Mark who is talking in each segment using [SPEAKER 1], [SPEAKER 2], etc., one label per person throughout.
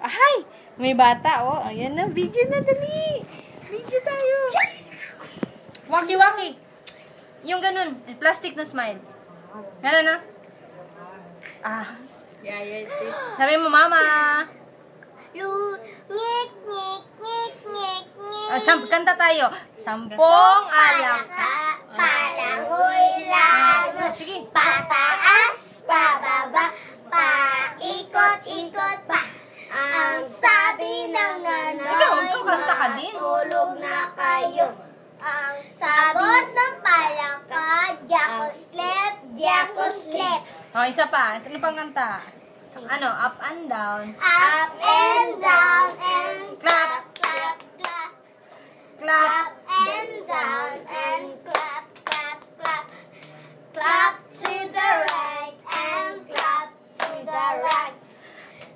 [SPEAKER 1] Ay! May bata, oh. Ayan na, video na, dali. Video tayo. Waki-waki. Yung ganun, plastic na smile. Ganun na. Ah.
[SPEAKER 2] Yeah.
[SPEAKER 1] Sabi mo, mama.
[SPEAKER 3] Ngik, ngik, ngik, ngik, ngik.
[SPEAKER 1] Kanta tayo. Sampung alak.
[SPEAKER 3] Palangoy lang.
[SPEAKER 1] Sige.
[SPEAKER 3] Pataas, pababa, paikot-ikot pa. Ang sabi ng nanay,
[SPEAKER 1] Ikaw kanta ka din.
[SPEAKER 3] tulog na kayo. Ang sagot ng palaka, Jacoslep, Jacoslep.
[SPEAKER 1] Oh, isa pa. Ano pang kanta? Ano? Up and down.
[SPEAKER 3] Up and down and
[SPEAKER 1] Clap.
[SPEAKER 3] clap, clap.
[SPEAKER 1] Clap.
[SPEAKER 3] Up and down and clap, clap, clap. Clap to the right and clap to the right.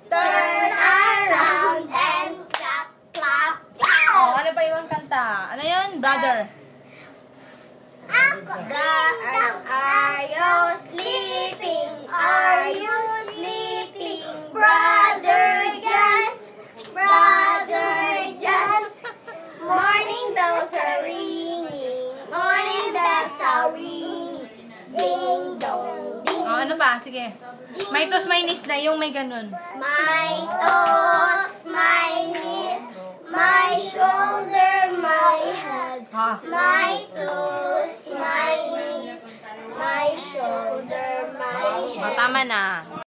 [SPEAKER 3] Turn around and clap, clap, clap.
[SPEAKER 1] Oh, ano pa yung kanta? Ano yun? Brother.
[SPEAKER 3] Are you sleeping? Are you sleeping? Brother John, Brother John. Morning bells are ringing. Morning bells are ringing. Ding dong, ding.
[SPEAKER 1] Oh, ano pa? Sige. May tos, may nis na yung may ganun.
[SPEAKER 3] My toes, my knees, my shoulder, my head.
[SPEAKER 1] Ha?
[SPEAKER 3] My toes, my knees, my shoulder, my
[SPEAKER 1] Oh,
[SPEAKER 3] head.
[SPEAKER 1] tama na.